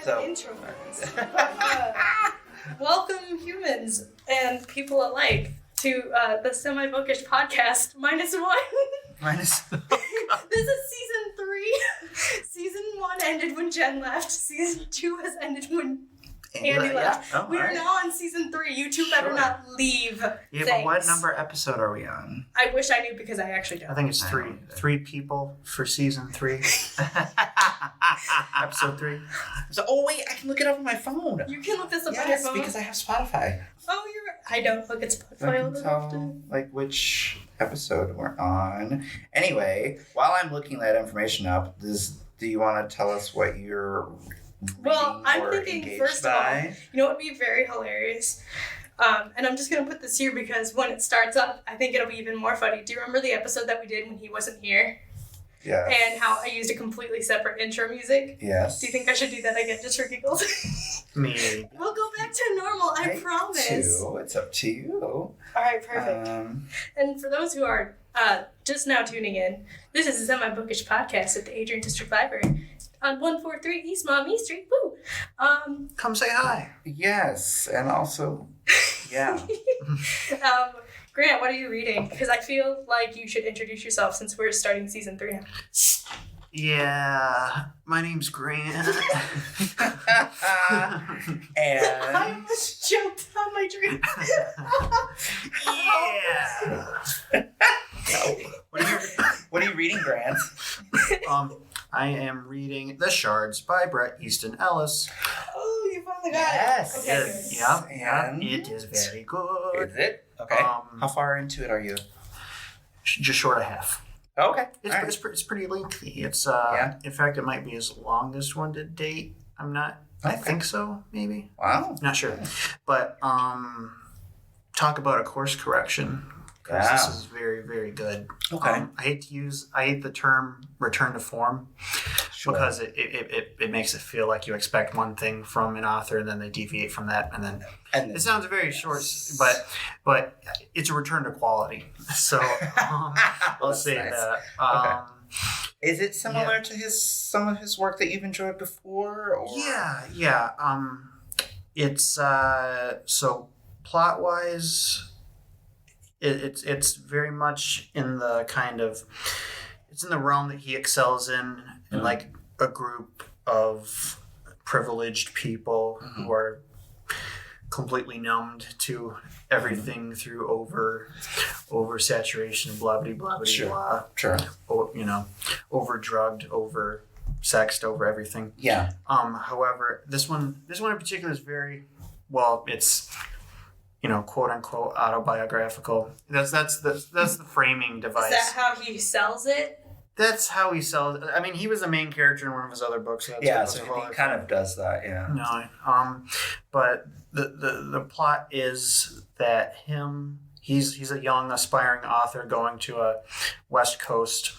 So introverts. Welcome, humans and people alike, to the Semi-Bookish podcast -1. minus. This is season 3. Season 1 ended when Jen left. Season 2 has ended when Andy left. Yeah. Oh, we are right. now on season 3. You two better not leave. Yeah, Thanks. but what number episode are we on? I wish I knew because I actually don't. I think it's 3. 3 people for season 3. Episode 3. So, oh wait, I can look it up on my phone. You can look this up on your Yes, phone. because I have Spotify. Oh, you're right. I don't look at I Spotify all can that tell often. like which episode we're on. Anyway, while I'm looking that information up, do you want to tell us what you're Well, reading I'm or thinking, engaged first of all, by? you know what would be very hilarious? And I'm just going to put this here because when it starts up, I think it'll be even more funny. Do you remember the episode that we did when he wasn't here? Yes. And how I used a completely separate intro music? Yes. Do you think I should do that again just for giggles? Maybe. We'll go back to normal, I promise. It's up to you. All right, perfect. And for those who are just now tuning in, this is a Semi-Bookish podcast at the Adrian District Library on 143 East Maumee Street. Woo! Come say hi. Yes, and also, yeah. Grant, what are you reading? Because I feel like you should introduce yourself since we're starting season 3 now. Yeah, my name's Grant. And I almost jumped on my drink. Yeah. what are you reading, Grant? I am reading The Shards by Bret Easton Ellis. Oh, you finally got Yes. it. Okay, good. Yeah, And it is very good. Is it? Okay. How far into it are you? Just short of half. Okay. It's, All right. it's pretty lengthy. It's Yeah. In fact, it might be his longest one to date. I Okay. think so, maybe. Wow. Not sure. But talk about a course correction. 'Cause Yeah. this is very, very good. Okay. I hate the term return to form Sure. because it makes it feel like you expect one thing from an author and then they deviate from that and then And it sounds very short, but it's a return to quality. So I'll That's say nice. that. Is it similar to some of his work that you've enjoyed before? Or? Yeah. It's so plot wise, it's very much in the kind of it's in the realm that he excels in like a group of privileged people who are completely numbed to everything through oversaturation, blah blah blah blah blah. Sure. Over drugged, over sexed, over everything. Yeah. However, this one in particular is very well. It's quote unquote autobiographical. That's the framing device. Is that how he sells it? That's how he sells it. I mean, he was a main character in one of his other books. So he kind of does that. Yeah. No. But the plot is that he's a young aspiring author going to a West Coast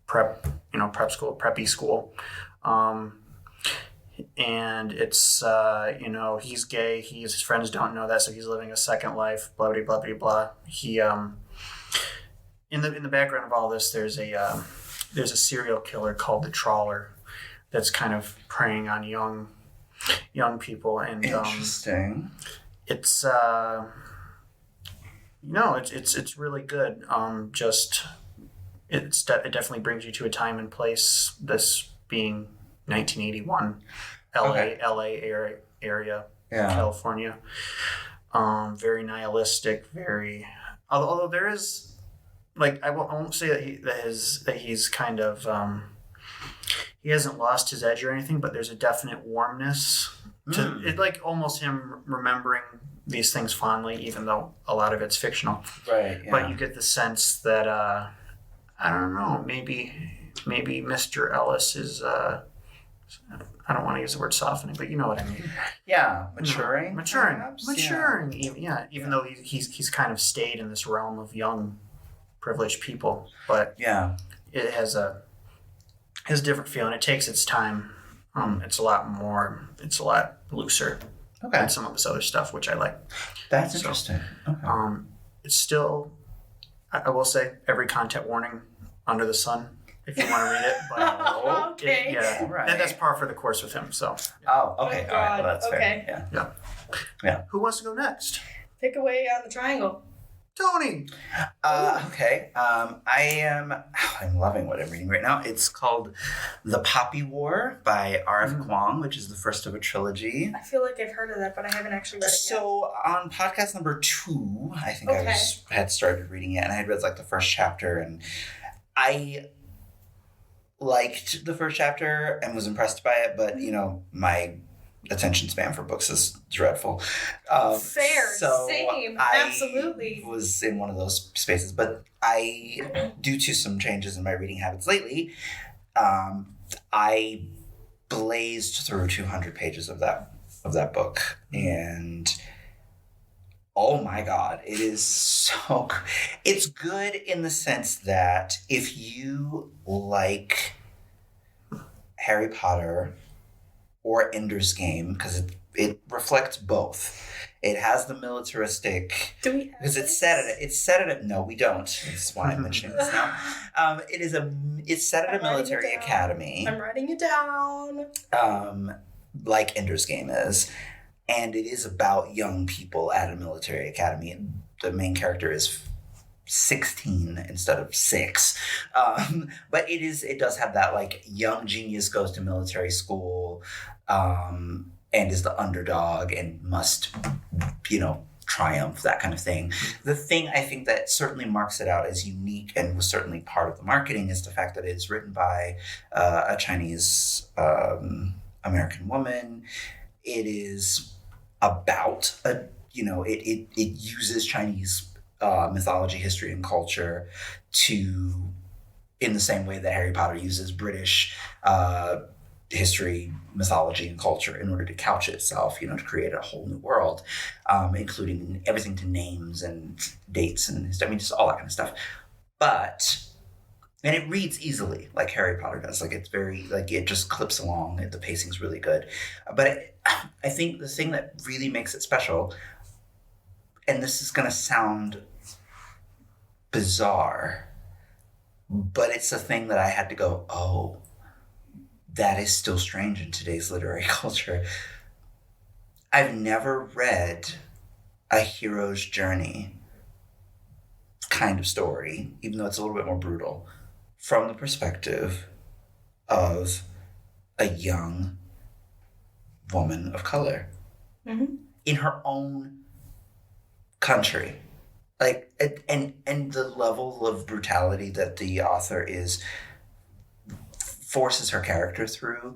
preppy school. And it's he's gay. His friends don't know that, so he's living a second life. Blah blah blah blah blah. He in the background of all this, there's a serial killer called the Trawler that's kind of preying on young people, and Interesting. it's it's really good. It definitely brings you to a time and place. This being 1981, LA area, California. Very nihilistic. Although there is, I won't say that he's kind of he hasn't lost his edge or anything, but there's a definite warmness to it, like almost him remembering these things fondly, even though a lot of it's fictional. Right. Yeah. But you get the sense that I don't know, maybe Mr. Ellis is I don't want to use the word softening, but you know what I mean. Yeah, maturing. Maturing. Yeah. Even though he's kind of stayed in this realm of young, privileged people, but yeah, it has a different feeling. It takes its time. It's a lot looser than some of this other stuff, which I like. That's interesting. Okay. It's still, I will say, every content warning under the sun if you want to read it. But okay. Right. And that's par for the course with him. So. Oh, okay. Oh, all right. Well, God. that's Okay. fair. Yeah. Who wants to go next? Pick away on the triangle. Tony. Okay. I'm loving what I'm reading right now. It's called The Poppy War by Rf Guang, which is the first of a trilogy. I feel like I've heard of that, but I haven't actually read it yet. So on podcast number 2, I think I had started reading it, and I had read like the first chapter, and I liked the first chapter and was impressed by it, but my attention span for books is dreadful. Fair, so same, I absolutely. Was in one of those spaces, but due to some changes in my reading habits lately, I blazed through 200 pages of that book, and oh my God, it is so. It's good in the sense that if you like Harry Potter or Ender's Game, because it reflects both. It has the militaristic. Do we have because it's set at no, we don't. That's why I'm mentioning this now. It's set at a military academy. I'm writing it down. Like Ender's Game is, and it is about young people at a military academy. The main character is 16 instead of 6, but it does have that like young genius goes to military school, and is the underdog and must triumph, that kind of thing. The thing I think that certainly marks it out as unique and was certainly part of the marketing is the fact that it is written by a Chinese American woman. It is about it uses Chinese mythology, history, and culture in the same way that Harry Potter uses British history, mythology, and culture in order to couch itself, to create a whole new world, including everything to names and dates and stuff. I mean, just all that kind of stuff. And it reads easily like Harry Potter does. Like it's very, like it just clips along. The pacing's really good. But I think the thing that really makes it special, and this is going to sound bizarre, but it's a thing that I had to go, oh, that is still strange in today's literary culture. I've never read a hero's journey kind of story, even though it's a little bit more brutal, from the perspective of a young woman of color in her own country. Like, and the level of brutality that the author forces her character through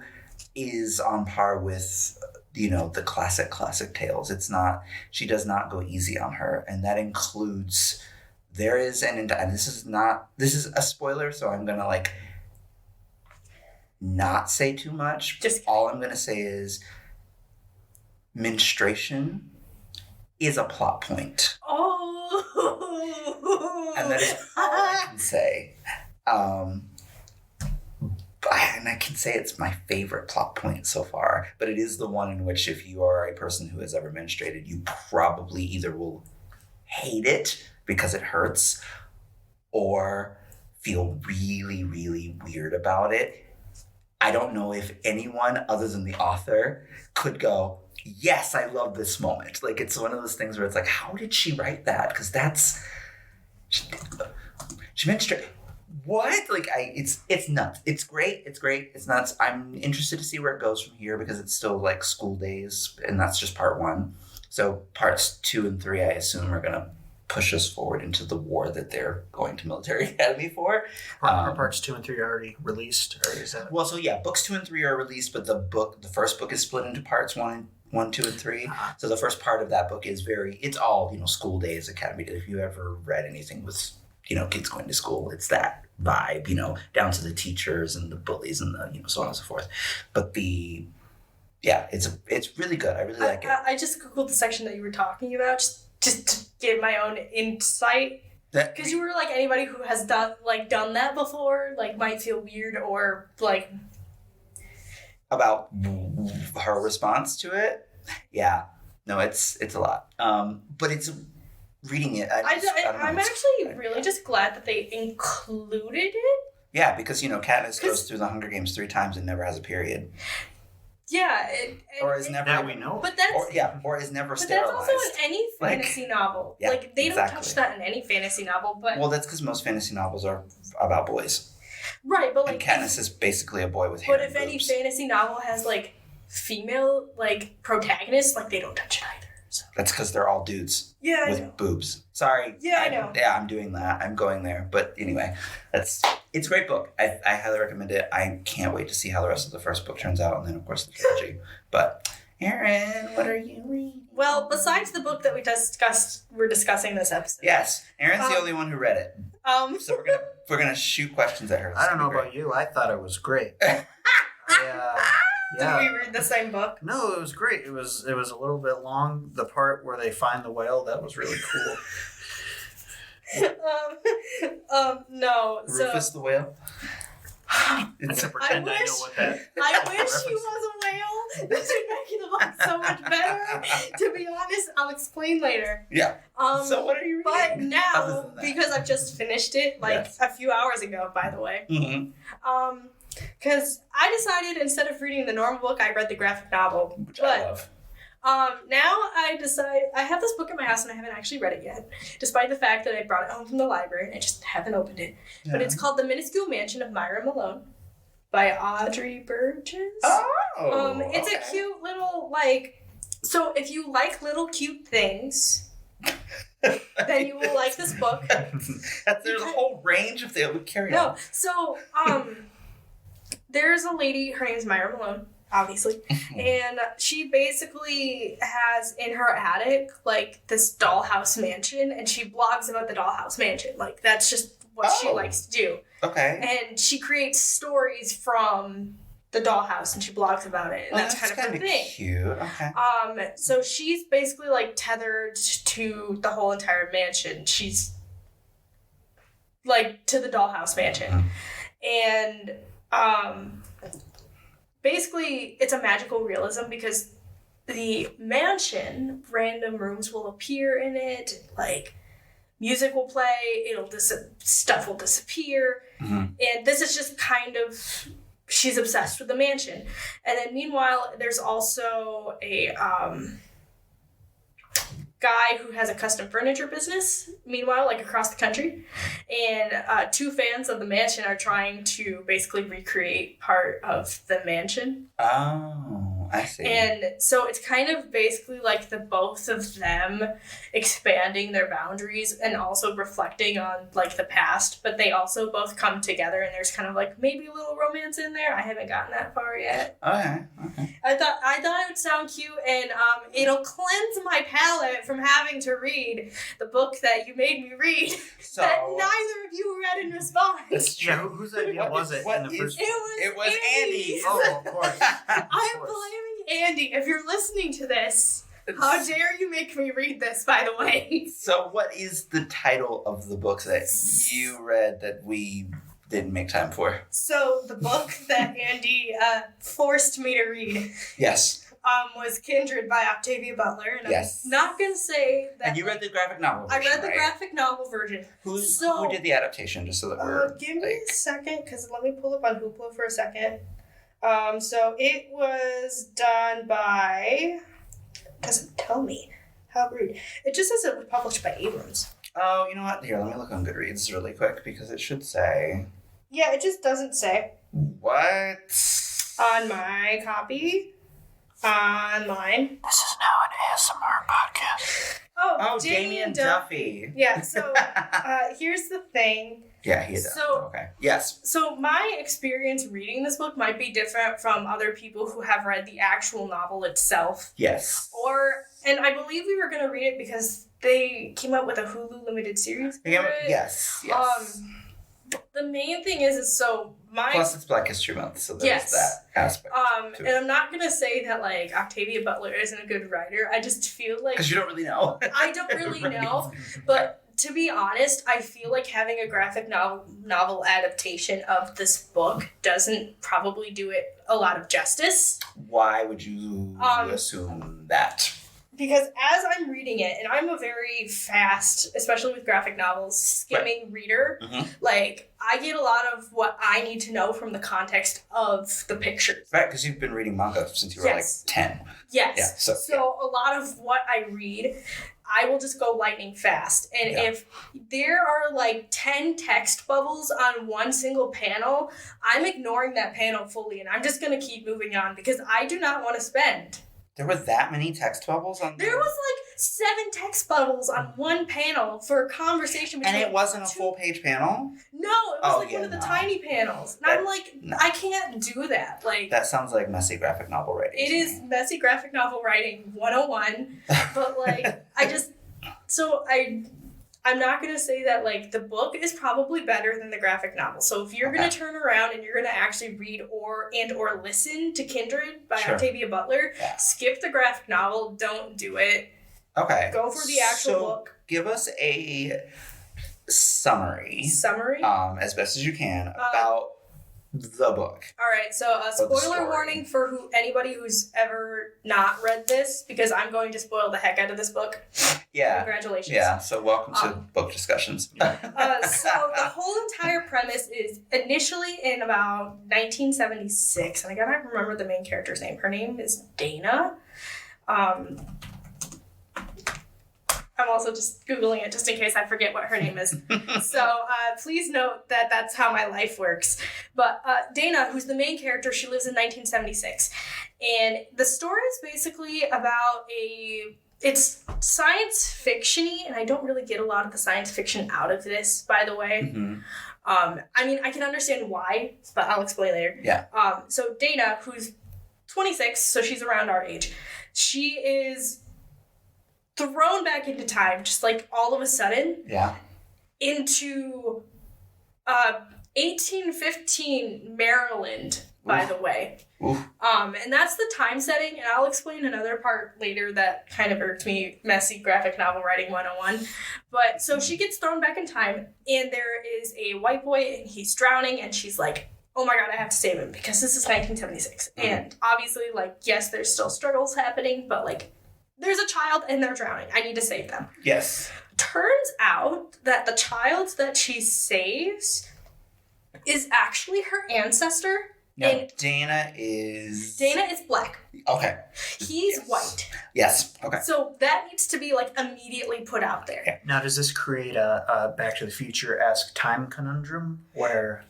is on par with, the classic tales. She does not go easy on her. And that includes, and this is a spoiler, so I'm going to not say too much. All I'm going to say is menstruation is a plot point. Oh. And that is all I can say. And I can say it's my favorite plot point so far, but it is the one in which if you are a person who has ever menstruated, you probably either will hate it because it hurts or feel really, really weird about it. I don't know if anyone other than the author could go, yes, I love this moment. Like, it's one of those things where it's like, how did she write that? Because she menstruated. What? Like, it's nuts. It's great. It's nuts. I'm interested to see where it goes from here because it's still like school days, and that's just part 1. So parts 2 and 3, I assume, are going to push us forward into the war that they're going to military academy for. Are parts 2 and 3 already released, or is that? Well, so yeah, books 2 and 3 are released, but the first book is split into parts 1, 2, and 3. So the first part of that book is it's all school days, academy. If you ever read anything with kids going to school, it's that vibe, down to the teachers and the bullies and the so on and so forth. But it's really good. I really like it. I just googled the section that you were talking about just to get my own insight, because you were like, anybody who has done that before might feel weird or about her response to it. Yeah, no, it's a lot. But it's reading it. I'm actually really just glad that they included it. Yeah, because, Katniss goes through the Hunger Games 3 times and never has a period. Yeah. Or is never... That we know. But that's... Or is never but sterilized. That's also in any fantasy novel. Yeah, they don't touch that in any fantasy novel, but... Well, that's because most fantasy novels are about boys. Right, but And Katniss is basically a boy with hair. But if any fantasy novel has, female, protagonists, they don't touch it either. So. That's because they're all dudes. Yeah, with boobs. Sorry. Yeah, I know. Yeah, I'm doing that. I'm going there. But anyway, it's a great book. I highly recommend it. I can't wait to see how the rest of the first book turns out, and then, of course, the trilogy. But, Erin, what are you reading? Well, besides the book that we're discussing this episode. Yes. Erin's the only one who read it. So we're gonna shoot questions at her. I don't know about you. I thought it was great. Yeah. Did we read the same book? No, it was great. It was a little bit long. The part where they find the whale, that was really cool. No. Rufus the whale? I'm going to pretend I know what that I wish he was a whale. This would make it look so much better. To be honest, I'll explain later. Yeah. So what are you reading? But now, because I've just finished it, a few hours ago, by the way. Mm-hmm. Because I decided instead of reading the normal book, I read the graphic novel. Which I love. Now I have this book in my house and I haven't actually read it yet, despite the fact that I brought it home from the library and I just haven't opened it. Yeah. But it's called The Minuscule Mansion of Myra Malone by Audrey Burgess. Oh! It's a cute little, so if you like little cute things, then you will like this book. There's a whole range of things. Carry on. No, so, there's a lady, her name is Myra Malone, obviously, and she basically has in her attic, this dollhouse mansion, and she blogs about the dollhouse mansion. That's just what she likes to do. Okay. And she creates stories from the dollhouse, and she blogs about it, and that's kind of her thing. Cute. Okay. So she's basically, tethered to the whole entire mansion. She's, to the dollhouse mansion. And... basically, it's a magical realism because the mansion, random rooms will appear in it, music will play, stuff will disappear, and this is just kind of, she's obsessed with the mansion. And then meanwhile, there's also a, guy who has a custom furniture business, meanwhile, across the country. And 2 fans of the mansion are trying to basically recreate part of the mansion. Oh, I see. And so it's kind of basically the both of them expanding their boundaries and also reflecting on the past, but they also both come together and there's kind of maybe a little romance in there. I haven't gotten that far yet. Okay. I thought it would sound cute, and it'll cleanse my palate from having to read the book that you made me read that neither of you read in response. That's true. Yeah, whose idea was it in the first place? It was Andy's. Oh, of course. I am blaming Andy. If you're listening to this, how dare you make me read this, by the way. So what is the title of the book that you read that we didn't make time for? So the book that Andy forced me to read. Yes. Was Kindred by Octavia Butler. And yes. I'm not going to say that... And you read the graphic novel version, I read the graphic novel version. Who did the adaptation, just so that we're... Give me a second, because let me pull up on Hoopla for a second. So it was done by... It doesn't tell me. How rude. It just says it was published by Abrams. Oh, you know what? Here, let me look on Goodreads really quick, because it should say... Yeah, it just doesn't say. What? On my copy... Online. This is now an ASMR podcast. Oh, Damien Duffy. Yeah, so here's the thing. Yeah, he is. Okay. Yes. So my experience reading this book might be different from other people who have read the actual novel itself. Yes. And I believe we were going to read it because they came out with a Hulu limited series for it. Yes. The main thing is plus it's Black History Month, so there's that aspect. And I'm not gonna say that Octavia Butler isn't a good writer. I just feel because you don't really know. I don't really know, but to be honest, I feel like having a graphic novel adaptation of this book doesn't probably do it a lot of justice. Why would you assume that? because as I'm reading it, and I'm a very fast, especially with graphic novels, skimming reader, like, I get a lot of what I need to know from the context of the pictures. Right, because you've been reading manga since you were, like, 10. Yes. Yeah, so a lot of what I read, I will just go lightning fast. And if there are, like, 10 text bubbles on one single panel, I'm ignoring that panel fully, and I'm just going to keep moving on, because I do not want to spend... There were that many text bubbles on There was like 7 text bubbles on one panel for a conversation between... And it wasn't a full-page panel? No, it was one of the tiny panels. And I'm like, I can't do that. Like, that sounds like messy graphic novel writing. It is messy graphic novel writing 101. But like, I'm not going to say that, like, the book is probably better than the graphic novel. So if you're going to turn around and you're going to actually read or listen to Kindred by Octavia Butler, skip the graphic novel. Don't do it. Okay. Go for the actual book. Give us a summary. As best as you can, about the book. All right, so a spoiler warning for anybody who's ever not read this, because I'm going to spoil the heck out of this book. Yeah. Congratulations. Yeah, so welcome to book discussions. So the whole entire premise is initially in about 1976, and I gotta remember the main character's name. Her name is Dana. I'm also just Googling it just in case I forget what her name is. So please note that that's how my life works. But Dana, who's the main character, she lives in 1976. And the story is basically about it's science fiction-y, and I don't really get a lot of the science fiction out of this, by the way. I mean, I can understand why, but I'll explain later. Yeah. So Dana, who's 26, so she's around our age, she is thrown back into time, just like all of a sudden, into 1815 Maryland, by the way. And that's the time setting, and I'll explain another part later that kind of irked me, messy graphic novel writing 101. But so she gets thrown back in time, and there is a white boy, and he's drowning, and she's like, oh my god, I have to save him, because this is 1976. And obviously, like, yes, there's still struggles happening, but like, there's a child and they're drowning. I need to save them. Yes. Turns out that the child that she saves is actually her ancestor. No, and Dana is black. Okay. He's white. Yes. Okay. So that needs to be like immediately put out there. Yeah. Now, does this create a Back to the Future-esque time conundrum where...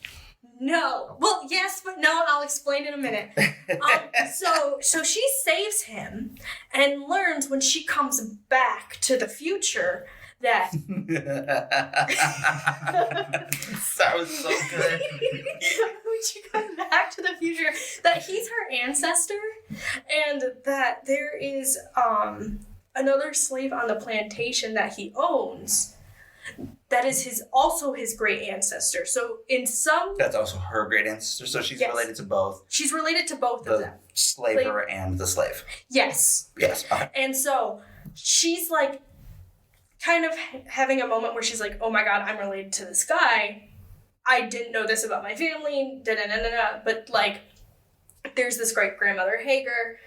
No. Well, yes, but no, I'll explain in a minute. So she saves him and learns when she comes back to the future that... That was so good. When she comes back to the future, that he's her ancestor, and that there is another slave on the plantation that he owns that is also his great ancestor. So in some... That's also her great ancestor, so she's related to both. She's related to both of them. The slaver and the slave. Yes. Yes. Okay. And so she's like kind of having a moment where she's like, oh my god, I'm related to this guy. I didn't know this about my family. But like, there's this great grandmother Hager.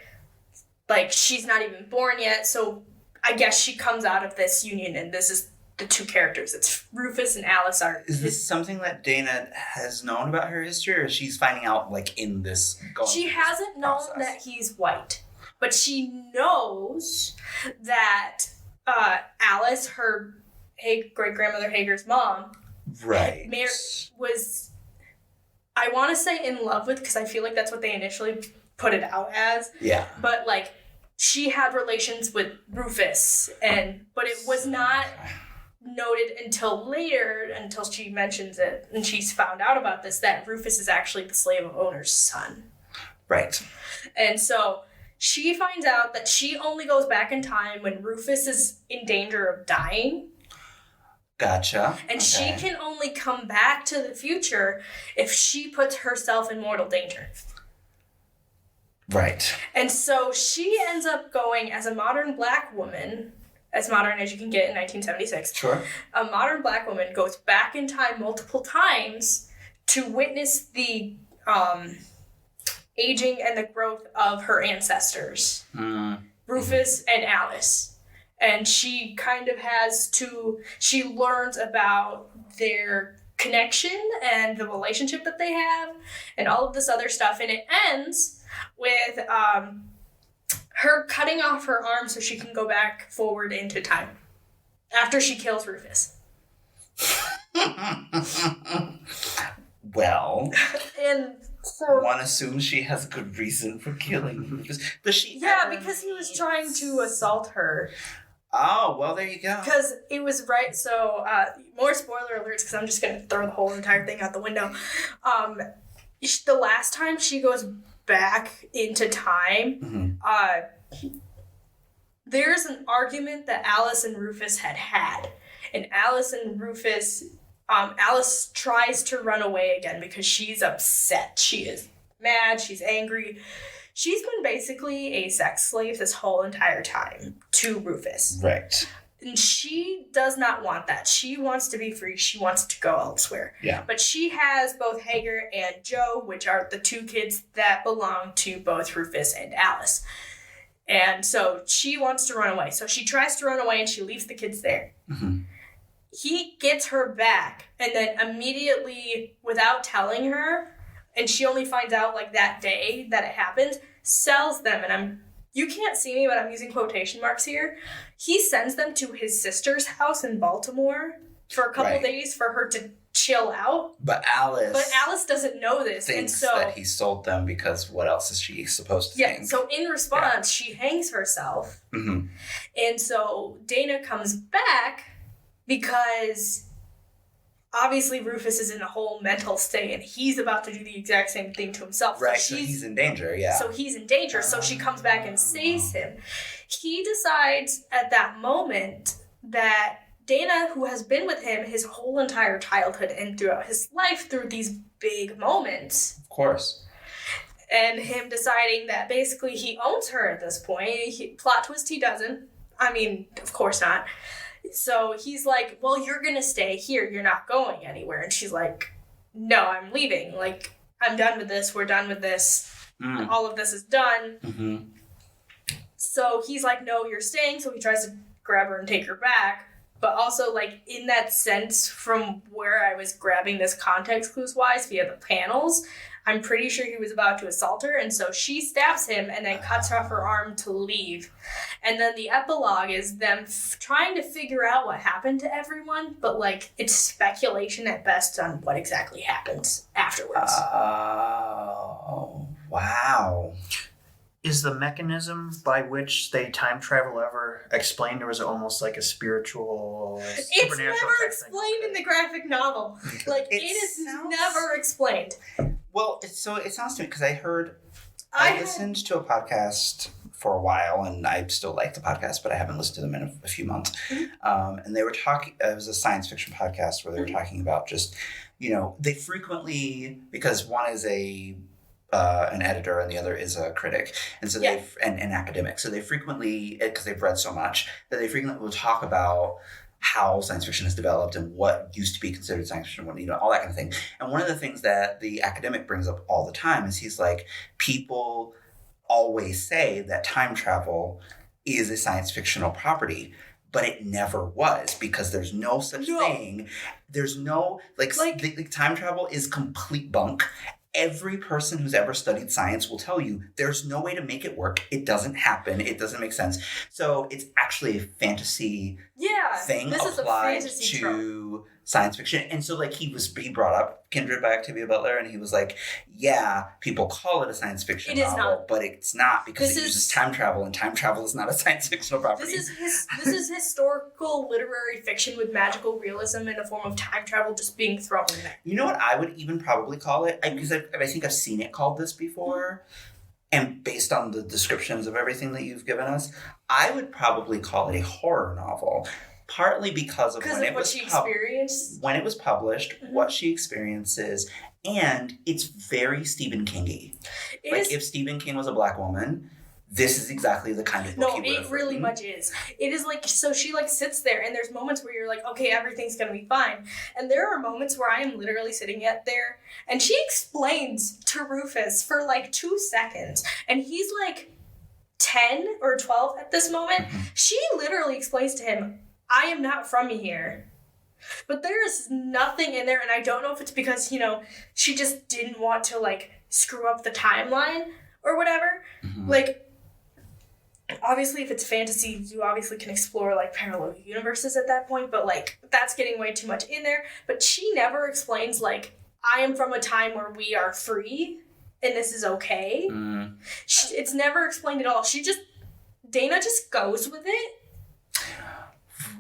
Like, she's not even born yet. So I guess she comes out of this union, and this is the two characters. It's Rufus and Alice are... Is this something that Dana has known about her history, or she's finding out, like, in this... She hasn't known that he's white, but she knows that Alice, her great-grandmother Hager's mom, was, I want to say in love with, because I feel like that's what they initially put it out as. Yeah. But, like, she had relations with Rufus, but it was not... noted until later, until she mentions it, and she's found out about this, that Rufus is actually the slave owner's son. Right. And so she finds out that she only goes back in time when Rufus is in danger of dying. Gotcha. And she can only come back to the future if she puts herself in mortal danger. Right. And so she ends up going as a modern black woman, as modern as you can get in 1976. Sure. A modern black woman goes back in time multiple times to witness the aging and the growth of her ancestors. Rufus and Alice. And she kind of she learns about their connection and the relationship that they have and all of this other stuff. And it ends with her cutting off her arm so she can go back forward into time after she kills Rufus. Well, and so one assumes she has a good reason for killing Rufus. Does she? Yeah, because he was trying to assault her. Oh, well, there you go. Because it was right. So, more spoiler alerts, because I'm just going to throw the whole entire thing out the window. The last time she goes back into time, there's an argument that Alice and Rufus had. And Alice and Rufus, Alice tries to run away again because she's upset. She is mad. She's angry. She's been basically a sex slave this whole entire time to Rufus. Right. And she does not want that. She wants to be free. She wants to go elsewhere. Yeah. But she has both Hager and Joe, which are the two kids that belong to both Rufus and Alice. And so she wants to run away. So she tries to run away and she leaves the kids there. Mm-hmm. He gets her back and then immediately, without telling her, and she only finds out like that day that it happened, sells them. And you can't see me, but I'm using quotation marks here. He sends them to his sister's house in Baltimore for a couple days for her to chill out. But Alice doesn't know this. Thinks and so, that he sold them because what else is she supposed to think? So in response, she hangs herself. Mm-hmm. And so Dana comes back because obviously Rufus is in a whole mental state and he's about to do the exact same thing to himself. Right, so he's in danger, yeah. So he's in danger, so she comes back and saves him. He decides at that moment that Dana, who has been with him his whole entire childhood and throughout his life through these big moments. Of course. And him deciding that basically he owns her at this point. Plot twist, he doesn't. I mean, of course not. So he's like, well, you're going to stay here. You're not going anywhere. And she's like, no, I'm leaving. Like, I'm done with this. We're done with this. All of this is done. Mm-hmm. So he's like, no, you're staying. So he tries to grab her and take her back. But also, like, in that sense, from where I was grabbing this context clues-wise via the panels, I'm pretty sure he was about to assault her, and so she stabs him and then cuts off her arm to leave. And then the epilogue is them trying to figure out what happened to everyone, but, like, it's speculation at best on what exactly happens afterwards. Oh, wow. Is the mechanism by which they time travel ever explained, or is it almost like a spiritual, it's never explained in the graphic novel. Like, it is never explained. Well, it sounds to me, because I listened to a podcast for a while, and I still like the podcast, but I haven't listened to them in a few months. Mm-hmm. And they were talking, it was a science fiction podcast where they were talking about just, they frequently, because one is an editor and the other is a critic, and so they and academic. So they frequently, because they've read so much, that they frequently will talk about how science fiction has developed and what used to be considered science fiction, all that kind of thing. And one of the things that the academic brings up all the time is he's like, people always say that time travel is a science fictional property, but it never was, because there's no such thing. There's no, time travel is complete bunk. Every person who's ever studied science will tell you there's no way to make it work. It doesn't happen. It doesn't make sense. So it's actually a fantasy thing applied to science fiction. And so he brought up Kindred by Octavia Butler, and he was like, yeah, people call it a science fiction novel, but it's not, because it uses time travel, and time travel is not a science fictional property. This is historical literary fiction with magical realism in the form of time travel just being thrown in there. You know what I would even probably call it? Because I think I've seen it called this before. And based on the descriptions of everything that you've given us, I would probably call it a horror novel. Partly because of what she experienced, when it was published, what she experiences, and it's very Stephen King-y. If Stephen King was a black woman, this is exactly the kind of book he would have written. Really much is. It is so she sits there, and there's moments where you're like, okay, everything's gonna be fine. And there are moments where I am literally sitting there, and she explains to Rufus for 2 seconds, and he's like, 10 or 12 at this moment. She literally explains to him, I am not from here. But there is nothing in there, and I don't know if it's because, she just didn't want to, like, screw up the timeline or whatever. Like, obviously, if it's fantasy, you obviously can explore, like, parallel universes at that point, but, like, that's getting way too much in there. But she never explains, like, I am from a time where we are free, and this is okay. It's never explained at all. Dana just goes with it.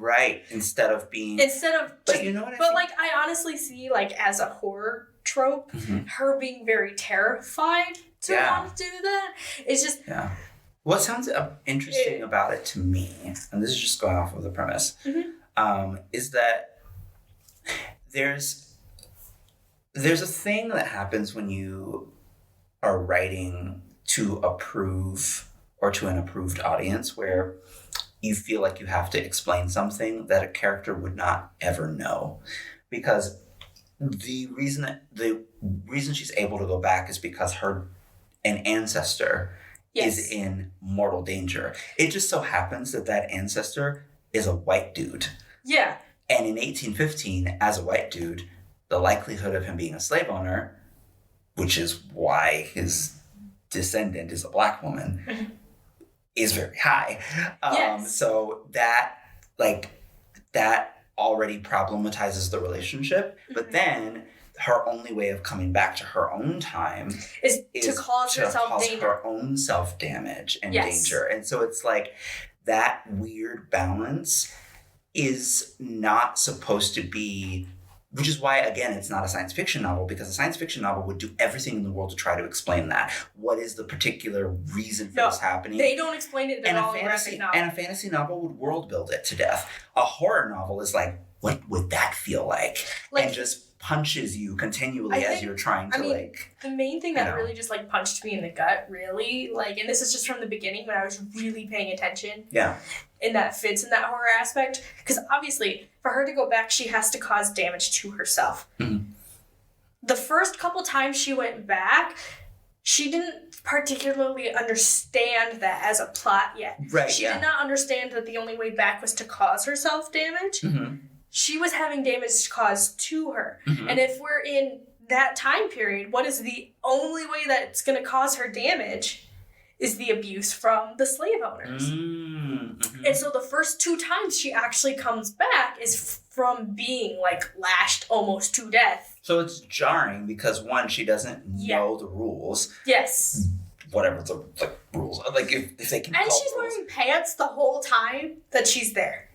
Right. Instead of, but you know what I honestly see, like, as a horror trope, her being very terrified to want to do that. It's just... Yeah. What sounds interesting about it to me, and this is just going off of the premise, is that there's a thing that happens when you are writing to approve or to an approved audience where you feel like you have to explain something that a character would not ever know. Because the reason she's able to go back is because an ancestor is in mortal danger. It just so happens that ancestor is a white dude. Yeah. And in 1815, as a white dude, the likelihood of him being a slave owner, which is why his descendant is a black woman, is very high. So that already problematizes the relationship. But then her only way of coming back to her own time is to cause herself danger. Her own self-damage and danger. And so it's like that weird balance is not supposed to be, which is why, again, it's not a science fiction novel, because a science fiction novel would do everything in the world to try to explain that. What is the particular reason for this happening? They don't explain it at all in a graphic novel. And a fantasy novel would world build it to death. A horror novel is like, what would that feel like? And just punches you continually as you're trying to the main thing that really just like punched me in the gut, really, like, and this is just from the beginning when I was really paying attention. Yeah. And that fits in that horror aspect. Because obviously, for her to go back, she has to cause damage to herself. The first couple times she went back, she didn't particularly understand that as a plot yet. Right. She did not understand that the only way back was to cause herself damage. She was having damage caused to her. And if we're in that time period, what is the only way that it's going to cause her damage is the abuse from the slave owners. And so the first 2 times she actually comes back is from being, like, lashed almost to death. So it's jarring because, one, she doesn't know the rules. Yes. Whatever the rules. Like, if they can. And she's wearing pants the whole time that she's there.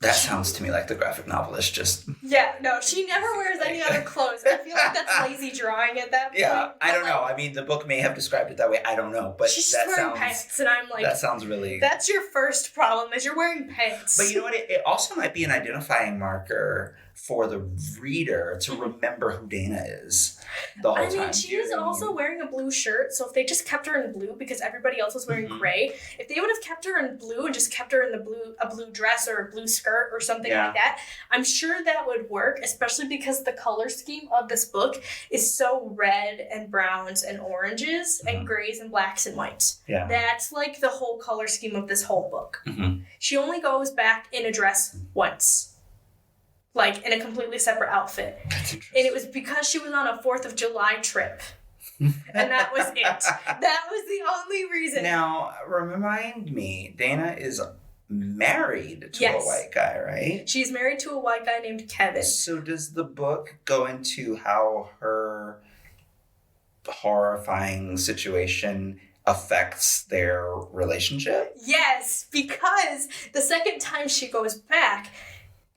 That sounds to me like the graphic novelist just... Yeah, no, she never wears any other clothes. I feel like that's lazy drawing at that point. Yeah, I don't know. I mean, the book may have described it that way. I don't know. But she's wearing pants, and I'm like... That sounds really... That's your first problem, is you're wearing pants. But you know what? It also might be an identifying marker for the reader to remember who Dana is the whole time. I mean, she is also wearing a blue shirt, so if they just kept her in blue because everybody else was wearing gray, if they would have kept her in blue and just kept her in a blue dress or a blue skirt or something like that, I'm sure that would work, especially because the color scheme of this book is so red and browns and oranges and grays and blacks and whites. Yeah. That's like the whole color scheme of this whole book. She only goes back in a dress once. Like, in a completely separate outfit. That's interesting. And it was because she was on a 4th of July trip. And that was it. That was the only reason. Now, remind me, Dana is married to a white guy, right? She's married to a white guy named Kevin. So does the book go into how her horrifying situation affects their relationship? Yes, because the second time she goes back...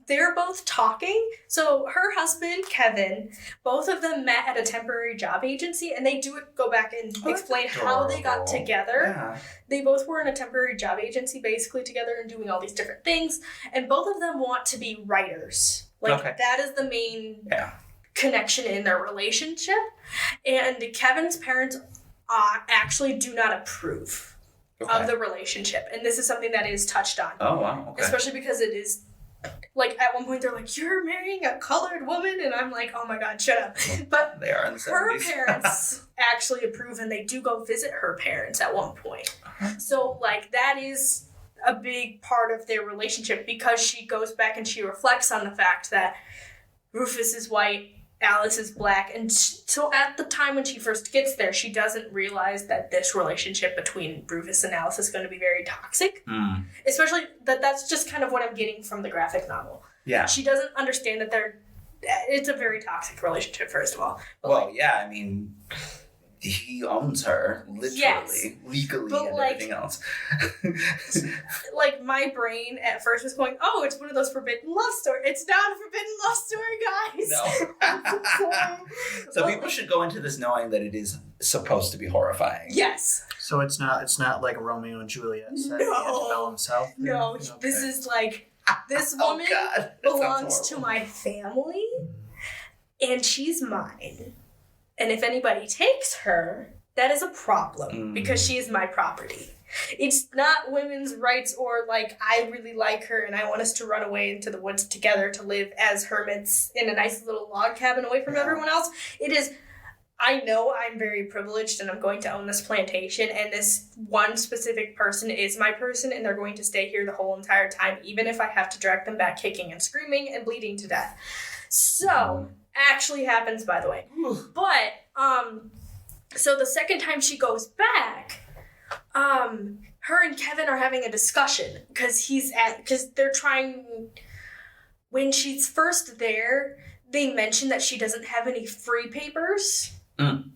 They're both talking. So her husband, Kevin, both of them met at a temporary job agency, and they do go back and explain how they got together. Yeah. They both were in a temporary job agency basically together and doing all these different things. And both of them want to be writers. Like, that is the main connection in their relationship. And Kevin's parents actually do not approve of the relationship. And this is something that is touched on. Oh, wow. Okay. Especially because it is like, at one point they're like, you're marrying a colored woman? And I'm like, oh my God, shut up. But they are in the 70s. Her parents actually approve, and they do go visit her parents at one point. So, like, that is a big part of their relationship, because she goes back and she reflects on the fact that Rufus is white, Alice is black, and so at the time when she first gets there, she doesn't realize that this relationship between Rufus and Alice is going to be very toxic. Especially that's just kind of what I'm getting from the graphic novel. Yeah. She doesn't understand that it's a very toxic relationship, first of all. But well, yeah, I mean, he owns her, literally, yes, legally, but and like, everything else. Like, my brain at first was going, oh, it's one of those forbidden love stories. It's not a forbidden love story, guys. No. So people should go into this knowing that it is supposed to be horrifying. Yes. So it's not like Romeo and Juliet set in Antebellum South? No, Okay. this is like, this woman belongs to my family, and she's mine. And if anybody takes her, that is a problem, because she is my property. It's not women's rights or, like, I really like her and I want us to run away into the woods together to live as hermits in a nice little log cabin away from everyone else. It is, I know I'm very privileged and I'm going to own this plantation, and this one specific person is my person, and they're going to stay here the whole entire time, even if I have to drag them back kicking and screaming and bleeding to death. So, actually happens, by the way. But, so the second time she goes back, her and Kevin are having a discussion, because they're trying, when she's first there, they mention that she doesn't have any free papers. And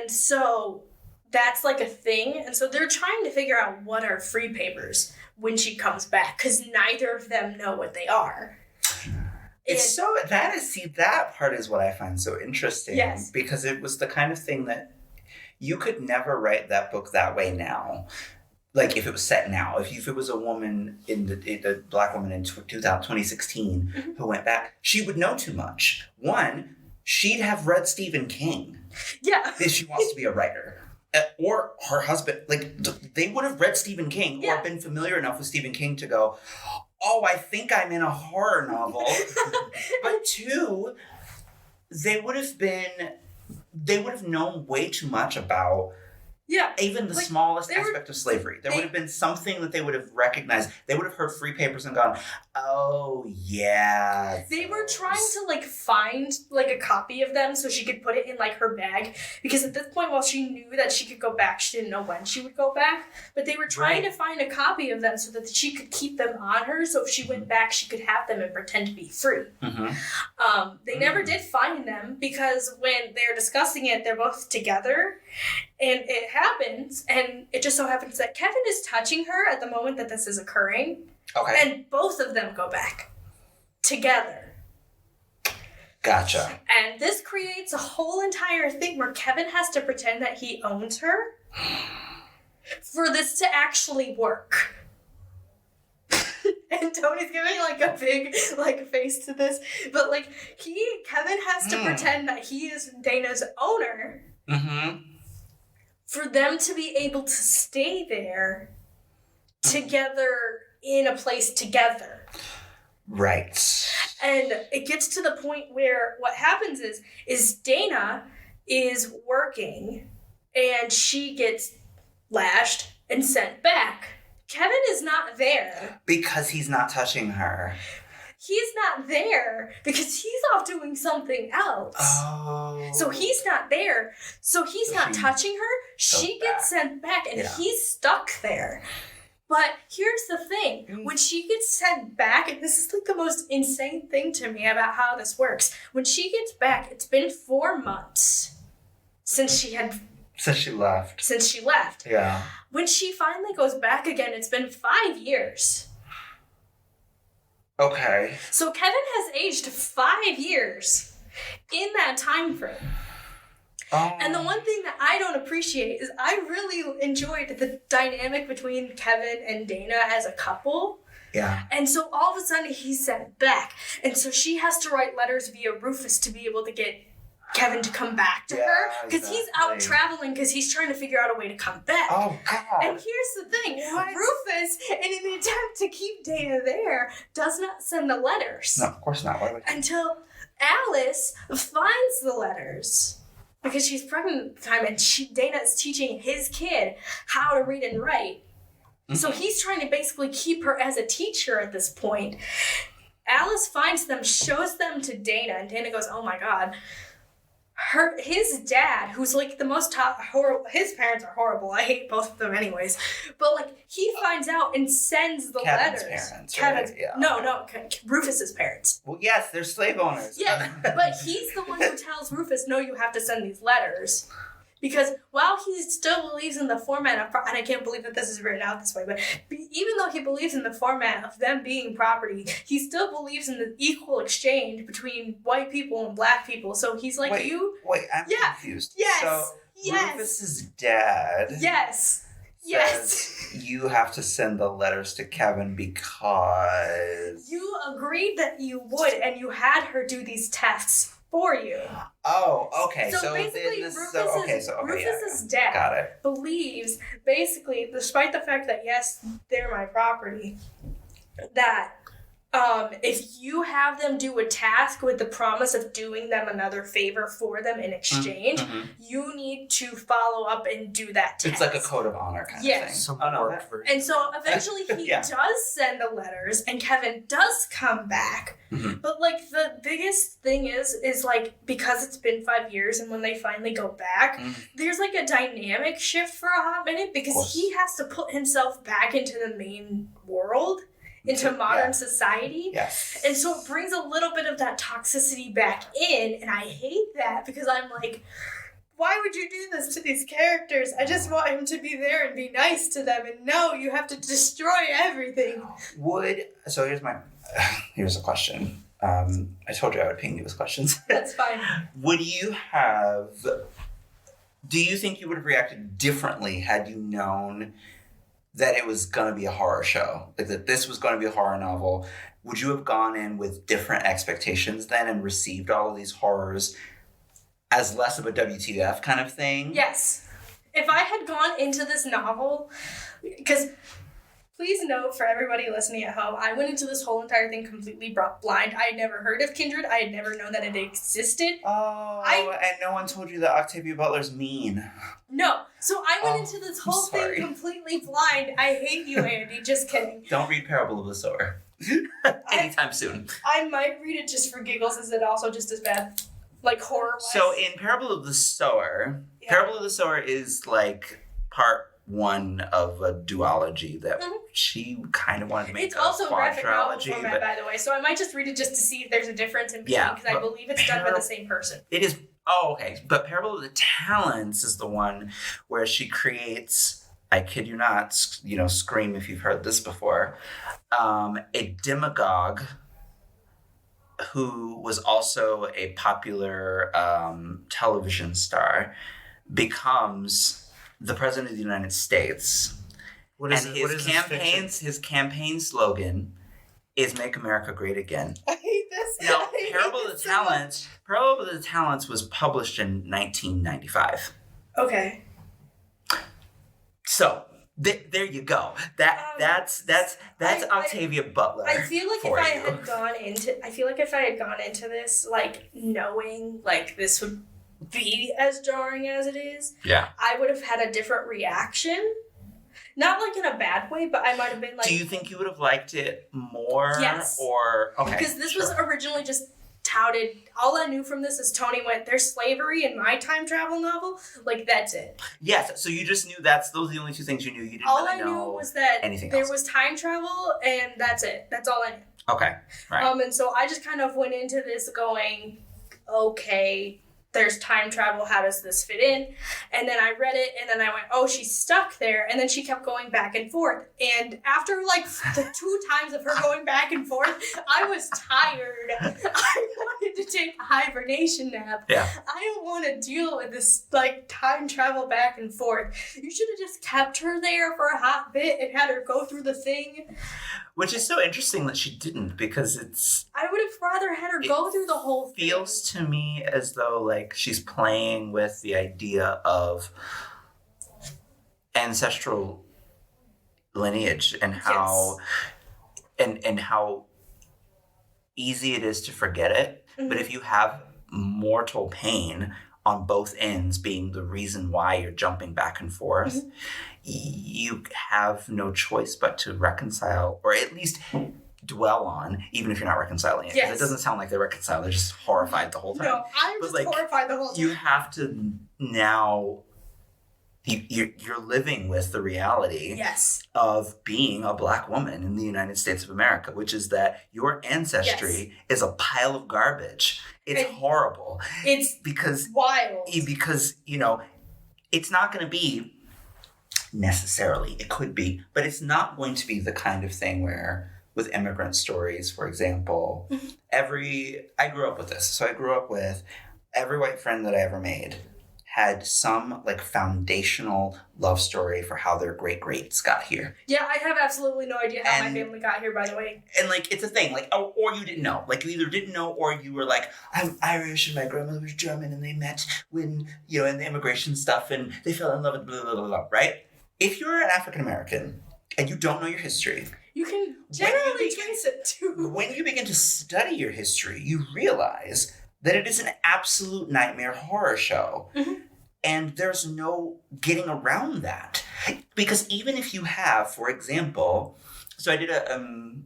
so that's like a thing. And so they're trying to figure out what are free papers when she comes back, because neither of them know what they are. It's that part is what I find so interesting. Yes. Because it was the kind of thing that you could never write that book that way now. Like, if it was set now, if it was a woman the black woman in 2016 who went back, she would know too much. One, she'd have read Stephen King. Yeah. If she wants to be a writer. Or her husband, like, they would have read Stephen King or been familiar enough with Stephen King to go, oh, I think I'm in a horror novel. But two, they would have known way too much about even the smallest aspect of slavery. There would have been something that they would have recognized. They would have heard free papers and gone, oh, yeah. They were trying to, like, find, like, a copy of them so she could put it in, like, her bag. Because at this point, while she knew that she could go back, she didn't know when she would go back. But they were trying to find a copy of them so that she could keep them on her. So if she went back, she could have them and pretend to be free. They never did find them, because when they're discussing it, they're both together. And it happens, and it just so happens that Kevin is touching her at the moment that this is occurring. Okay. And both of them go back together. Gotcha. And this creates a whole entire thing where Kevin has to pretend that he owns her for this to actually work. And Tony's giving, like, a big, like, face to this. But, like, Kevin has to pretend that he is Dana's owner. For them to be able to stay there together in a place together. Right. And it gets to the point where what happens is Dana is working and she gets lashed and sent back. Kevin is not there. Because he's not touching her. He's not there because he's off doing something else. Oh. So he's not there. So he's not touching her. She gets sent back and he's stuck there. But here's the thing. When she gets sent back, and this is like the most insane thing to me about how this works. When she gets back, it's been 4 months since she left. Yeah. When she finally goes back again, it's been 5 years. Okay. So Kevin has aged 5 years in that time frame. Oh. And the one thing that I don't appreciate is I really enjoyed the dynamic between Kevin and Dana as a couple. Yeah. And so all of a sudden he's sent back. And so she has to write letters via Rufus to be able to get Kevin to come back to her because he's out traveling because he's trying to figure out a way to come back. Oh, God. And here's the thing. Rufus, and in the attempt to keep Dana there, does not send the letters. No, of course not. Why would he? Until Alice finds the letters because she's pregnant at the time and Dana is teaching his kid how to read and write. Mm-hmm. So he's trying to basically keep her as a teacher at this point. Alice finds them, shows them to Dana, and Dana goes, oh my God. His dad, who's like the most horrible, his parents are horrible. I hate both of them anyways. But like he finds out and sends the Kevin's letters. Parents, Kevin's right? Yeah. No, Rufus's parents. Well, yes, they're slave owners. Yeah, but he's the one who tells Rufus, no, you have to send these letters. Because while he still believes in the format of, and I can't believe that this is written out this way, but even though he believes in the format of them being property, he still believes in the equal exchange between white people and black people. So he's like, Wait, I'm confused. Yes. So Rufus's dad. Yes. Says you have to send the letters to Kevin because you agreed that you would, and you had her do these tests for you. Oh, okay. So basically, Rufus's dad believes, basically, despite the fact that, yes, they're my property, that if you have them do a task with the promise of doing them another favor for them in exchange, you need to follow up and do that task. It's like a code of honor kind of thing. And so eventually he does send the letters and Kevin does come back. Mm-hmm. But like the biggest thing is like, because it's been 5 years and when they finally go back, there's like a dynamic shift for a hot minute because he has to put himself back into the main world. Into modern society. Yes. And so it brings a little bit of that toxicity back in, and I hate that because I'm like, why would you do this to these characters? I just want him to be there and be nice to them, and no, you have to destroy everything. So here's a question. I told you I would ping you with questions. That's fine. Do you think you would have reacted differently had you known that it was going to be a horror show, like that this was going to be a horror novel? Would you have gone in with different expectations then and received all of these horrors as less of a WTF kind of thing? Yes. If I had gone into this novel, because please note for everybody listening at home, I went into this whole entire thing completely blind. I had never heard of Kindred. I had never known that it existed. And no one told you that Octavia Butler's mean. No. So I went into this whole thing completely blind. I hate you, Andy. Just kidding. Don't read Parable of the Sower anytime soon. I might read it just for giggles. Is it also just as bad? Like horror-wise? So in Parable of the Sower, Parable of the Sower is like part one of a duology that she kind of wanted to make. It's also graphic novel format, by the way, so I might just read it just to see if there's a difference in between, because I believe it's done by the same person. It is. Oh, okay. But Parable of the Talents is the one where she creates, I kid you not, scream if you've heard this before, a demagogue who was also a popular television star becomes the president of the United States. His campaign slogan is "Make America Great Again." I hate this. Now, Parable of the Talents was published in 1995. Okay. So there you go. That's Octavia Butler. I feel like if I had gone into this like knowing like this would be as jarring as it is, I would have had a different reaction. Not like in a bad way, but I might have been like... Do you think you would have liked it more? Yes. Because this was originally just touted... All I knew from this is Tony went, there's slavery in my time travel novel. Like, that's it. Yes, so you just knew those are the only two things you knew. You didn't all really I know knew was that there was time travel, and that's it. That's all I knew. Okay, right. And so I just kind of went into this going, okay... There's time travel. How does this fit in? And then I read it, and then I went, oh, she's stuck there. And then she kept going back and forth. And after, like, the 2 times of her going back and forth, I was tired. I wanted to take a hibernation nap. Yeah. I don't want to deal with this, like, time travel back and forth. You should have just kept her there for a hot bit and had her go through the thing. Which is so interesting that she didn't, because it's... I would have rather had her go through the whole thing. It feels to me as though, like, like she's playing with the idea of ancestral lineage and how and how easy it is to forget it. Mm-hmm. But if you have mortal pain on both ends being the reason why you're jumping back and forth, mm-hmm. you have no choice but to reconcile, or at least dwell on, even if you're not reconciling it. Because it doesn't sound like they're reconciled. They're just horrified the whole time. No, I'm just horrified the whole time. You have to now... You're living with the reality of being a Black woman in the United States of America, which is that your ancestry is a pile of garbage. It's horrible. It's because wild. Because, it's not going to be necessarily, it could be, but it's not going to be the kind of thing where with immigrant stories, for example, I grew up with this. So I grew up with every white friend that I ever made had some like foundational love story for how their great-greats got here. Yeah, I have absolutely no idea how my family got here, by the way. And like, it's a thing, like, or you didn't know. Like, you either didn't know or you were like, I'm Irish and my grandmother was German and they met when, in the immigration stuff and they fell in love with blah, blah, blah, blah, right? If you're an African-American and you don't know your history, you can generally trace it too. When you begin to study your history, you realize that it is an absolute nightmare horror show. Mm-hmm. And there's no getting around that. Because even if you have, for example, so I did an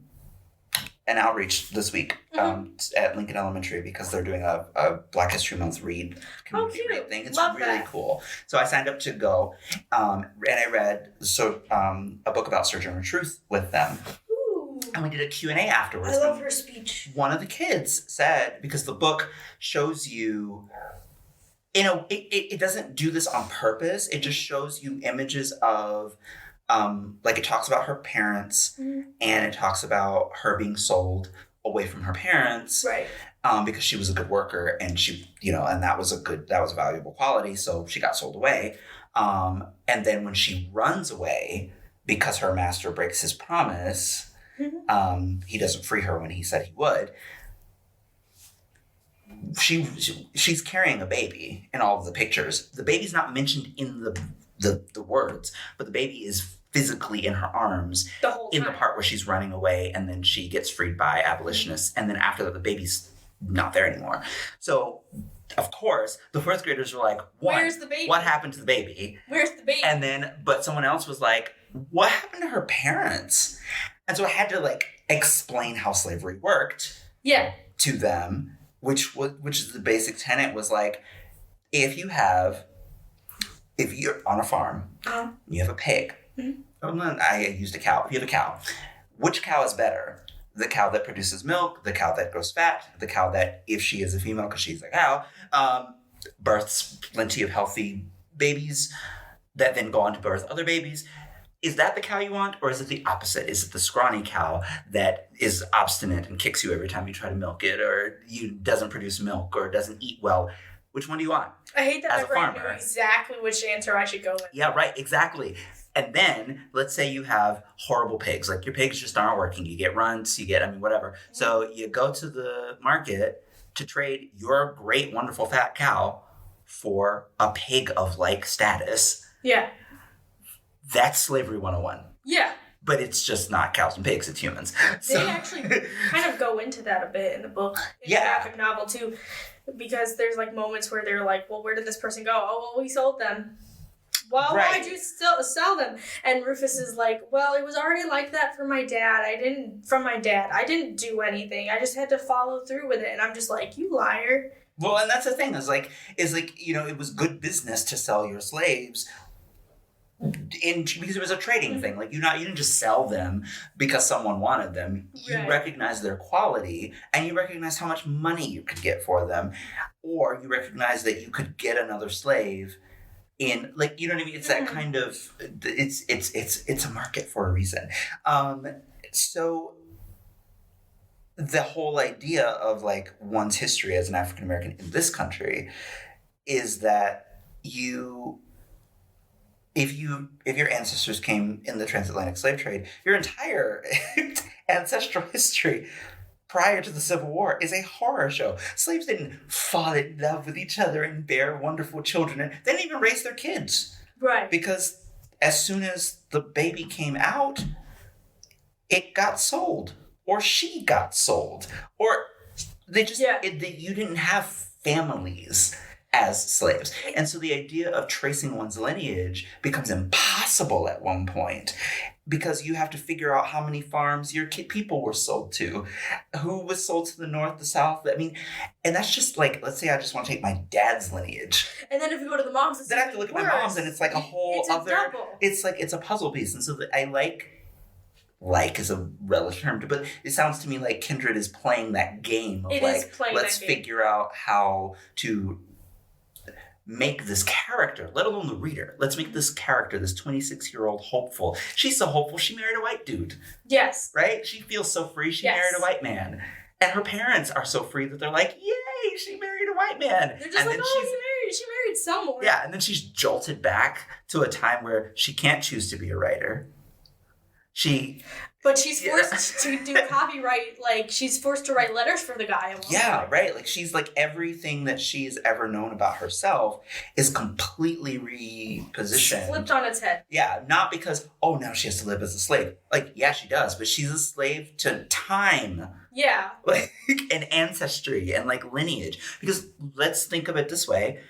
outreach this week at Lincoln Elementary because they're doing a Black History Month community read thing. It's really cool. So I signed up to go, and I read a book about Sojourner Truth with them. And we did a Q&A afterwards. I love her speech. One of the kids said, because the book shows you, it doesn't do this on purpose. It just shows you images of, it talks about her parents and it talks about her being sold away from her parents. Right. Because she was a good worker and she, and that was a valuable quality. So she got sold away. And then when she runs away because her master breaks his promise, he doesn't free her when he said he would. She's carrying a baby in all of the pictures. The baby's not mentioned in the words, but the baby is physically in her arms the whole time. In the part where she's running away and then she gets freed by abolitionists. And then after that, the baby's not there anymore. So, of course, the fourth graders were like, where's the baby? What happened to the baby? Where's the baby? And then, but someone else was like, what happened to her parents? And so I had to explain how slavery worked to them, which is the basic tenet was if you're on a farm, you have a pig. I used a cow. If you have a cow, which cow is better? The cow that produces milk, the cow that grows fat, the cow that, if she is a female because she's a cow, births plenty of healthy babies that then go on to birth other babies. Is that the cow you want, or is it the opposite? Is it the scrawny cow that is obstinate and kicks you every time you try to milk it, or doesn't produce milk, or doesn't eat well? Which one do you want? I hate that my brain knew exactly which answer I should go with. Yeah, right, exactly. And then, let's say you have horrible pigs. Like, your pigs just aren't working. You get runts, whatever. So you go to the market to trade your great, wonderful, fat cow for a pig of like status. Yeah. That's slavery 101. Yeah. But it's just not cows and pigs, it's humans. They actually kind of go into that a bit in the book. In the graphic novel, too. Because there's moments where they're like, well, where did this person go? Oh, well, we sold them. Well, why'd you still sell them? And Rufus is like, well, it was already like that for my dad. I didn't do anything. I just had to follow through with it. And I'm just like, you liar. Well, and that's the thing it was good business to sell your slaves because it was a trading thing. You didn't just sell them because someone wanted them. You recognized their quality and you recognized how much money you could get for them, or you recognized that you could get another slave in you know what I mean? It's that kind of it's a market for a reason. So the whole idea of one's history as an African American in this country is that if your ancestors came in the transatlantic slave trade, your entire ancestral history prior to the Civil War is a horror show. Slaves didn't fall in love with each other and bear wonderful children. And they didn't even raise their kids. Right. Because as soon as the baby came out, it got sold. Or she got sold. Or they just, you didn't have families as slaves. And so the idea of tracing one's lineage becomes impossible at one point because you have to figure out how many farms your people were sold to, who was sold to the north, the south. I mean, and that's just like, let's say I just want to take my dad's lineage. And then if you go to the moms, then I have to look at my mom's and it's like a whole other, double. It's like, it's a puzzle piece. And so I like is a relative term, but it sounds to me like Kindred is playing that game of let's figure out how to make this character, let alone the reader. Let's make this character, this 26-year-old hopeful. She's so hopeful she married a white dude. Yes. Right? She feels so free she married a white man. And her parents are so free that they're like, yay, she married a white man. They're just like, she married someone. Yeah, and then she's jolted back to a time where she can't choose to be a writer. But she's forced to do copyright, like, she's forced to write letters for the guy. Right. Like, she's like, everything that she's ever known about herself is completely repositioned. Flipped on its head. Yeah, not because, now she has to live as a slave. Like, yeah, she does, but she's a slave to time. Yeah. Like, and ancestry and, like, lineage. Because let's think of it this way.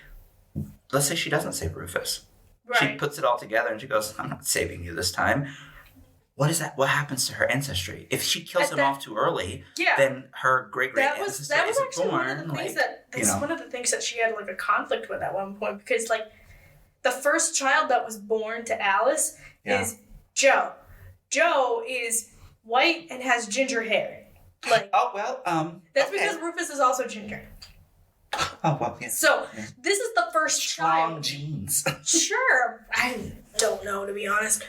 Let's say she doesn't save Rufus. Right. She puts it all together and she goes, I'm not saving you this time. What is that? What happens to her ancestry? If she kills him off too early, then her great-great-ancestor isn't born. One of the things that she had like a conflict with at one point because like the first child that was born to Alice is Joe. Joe is white and has ginger hair. Like that's because Rufus is also ginger. Oh well, yeah. So this is the first child. Strong genes. Sure, I don't know to be honest,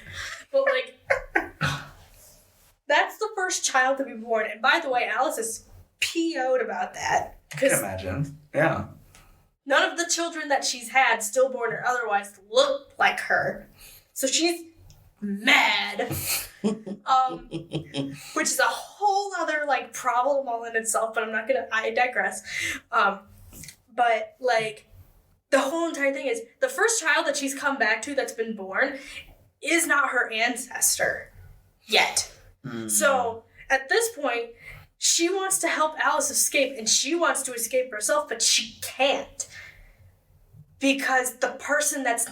but like. That's the first child to be born. And by the way, Alice is PO'd about that. I can imagine. Yeah. None of the children that she's had, stillborn or otherwise, look like her. So she's mad. Which is a whole other, like, problem all in itself, but I digress. But, like, the whole entire thing is, the first child that she's come back to that's been born is not her ancestor yet. So at this point, she wants to help Alice escape and she wants to escape herself, but she can't because the person that's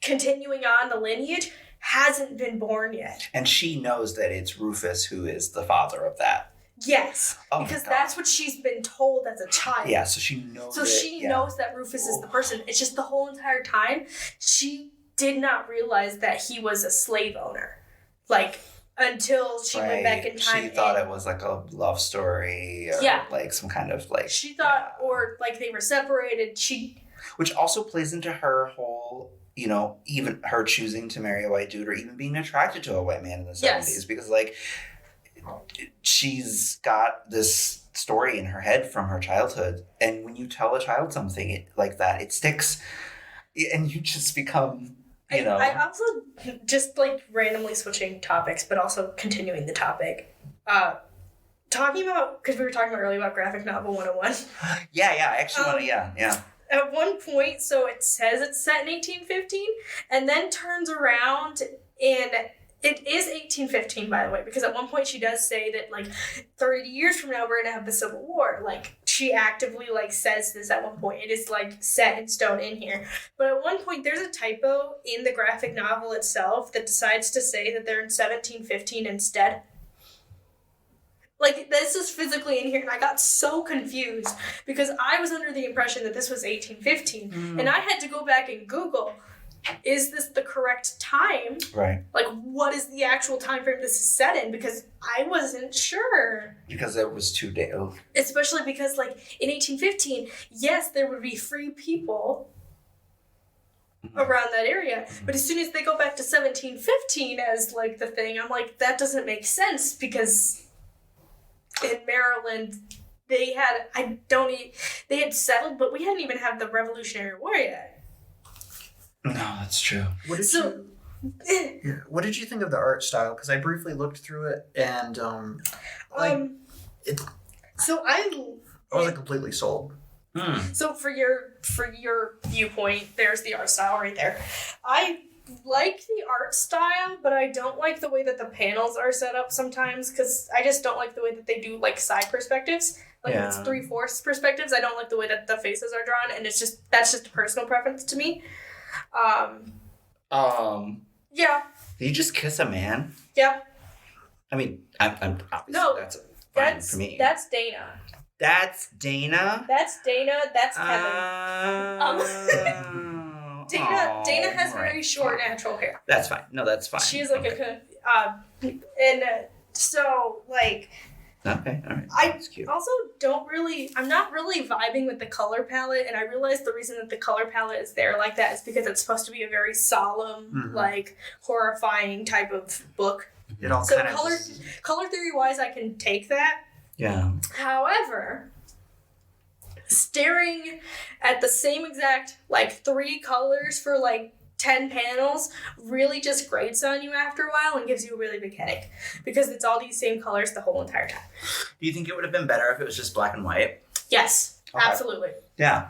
continuing on the lineage hasn't been born yet. And she knows that it's Rufus who is the father of that. Yes, because that's what she's been told as a child. Yeah, so she knows. So she knows that Rufus is the person. It's just the whole entire time she did not realize that he was a slave owner. Like, until she went back in time. She thought it was like a love story or like some kind of like... She thought, or like they were separated. Which also plays into her whole, even her choosing to marry a white dude or even being attracted to a white man in the 70s. Because like, she's got this story in her head from her childhood. And when you tell a child something like that, it sticks. And you just become... I also, just like randomly switching topics, but also continuing the topic. Talking about, because we were talking about earlier about graphic novel 101. Yeah, I actually want to, yeah. At one point, so it says it's set in 1815, and then turns around and it is 1815, by the way, because at one point she does say that, like, 30 years from now we're going to have the Civil War. Like, she actively, like, says this at one point. It is, like, set in stone in here. But at one point there's a typo in the graphic novel itself that decides to say that they're in 1715 instead. Like, this is physically in here, and I got so confused because I was under the impression that this was 1815, and I had to go back and Google, is this the correct time? Right. Like, what is the actual time frame this is set in? Because I wasn't sure. Because it was too damn. Especially because, like, in 1815, yes, there would be free people around that area. But as soon as they go back to 1715 as, like, the thing, I'm like, that doesn't make sense because in Maryland, they had settled, but we hadn't even had the Revolutionary War yet. No, that's true. What did you think of the art style? Because I briefly looked through it, and So I wasn't completely sold. So for your viewpoint, there's the art style right there. I like the art style, but I don't like the way that the panels are set up sometimes, because I just don't like the way that they do like side perspectives. Like it's 3/4 perspectives. I don't like the way that the faces are drawn, and that's just a personal preference to me. Yeah. Did you just kiss a man? Yeah. I mean, I'm obviously that's fine for me. That's Dana. That's Dana? That's Dana. That's Kevin. Dana has very short natural hair. That's fine. No, that's fine. She is like so like. Okay, all right. That's cute. Also I'm not really vibing with the color palette, and I realize the reason that the color palette is there like that is because it's supposed to be a very solemn, like horrifying type of book. It all so color theory wise, I can take that. Yeah. However, staring at the same exact like 3 colors for like 10 panels really just grates on you after a while and gives you a really big headache, because it's all these same colors the whole entire time. Do you think it would have been better if it was just black and white? Yes, okay. Absolutely. Yeah.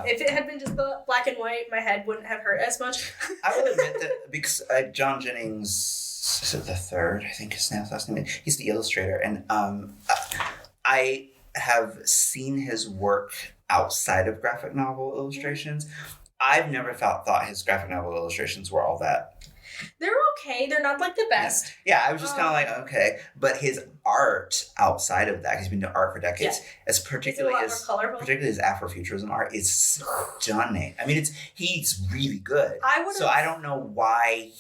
If it had been just black and white, my head wouldn't have hurt as much. I will admit that because John Jennings, is it the third? I think his last name. He's the illustrator, and I have seen his work outside of graphic novel illustrations. I've never thought his graphic novel illustrations were all that. They're okay. They're not like the best. Yeah, I was just kind of like, okay. But his art outside of that, he's been doing art for decades, as particularly his Afrofuturism art is stunning. I mean, he's really good. I don't know why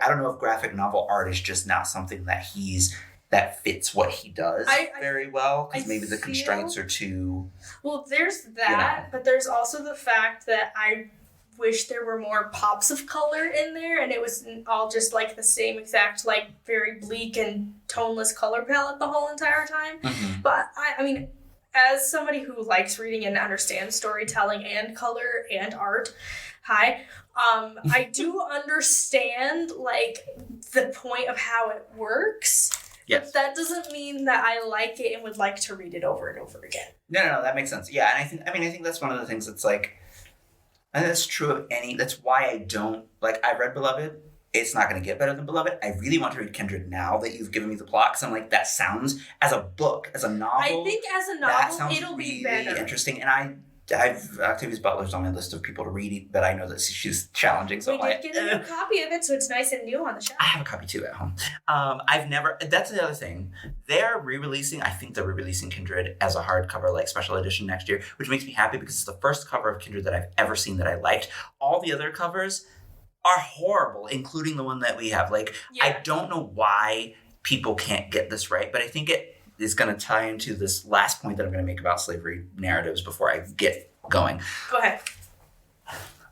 I don't know if graphic novel art is just not something that fits what he does very well, because maybe the constraints are too... Well, there's that, but there's also the fact that I wish there were more pops of color in there, and it was all just like the same exact, like very bleak and toneless color palette the whole entire time. Mm-hmm. But I mean, as somebody who likes reading and understands storytelling and color and art, I do understand like the point of how it works. Yes. But that doesn't mean that I like it and would like to read it over and over again. No, that makes sense. Yeah, and I think that's one of the things that's like, and that's true of that's why I don't, like, I read Beloved. It's not going to get better than Beloved. I really want to read Kindred now that you've given me the plot, because I'm like, that sounds, as a book, as a novel. I think as a novel, it'll be better. Really interesting, and Octavia Butler's on my list of people to read, but I know that she's challenging. So we did get a new copy of it, so it's nice and new on the shelf. I have a copy too at home. That's the other thing. I think they're re-releasing Kindred as a hardcover, like special edition next year, which makes me happy because it's the first cover of Kindred that I've ever seen that I liked. All the other covers are horrible, including the one that we have. I don't know why people can't get this right, but I think it is going to tie into this last point that I'm going to make about slavery narratives before I get going. Go ahead.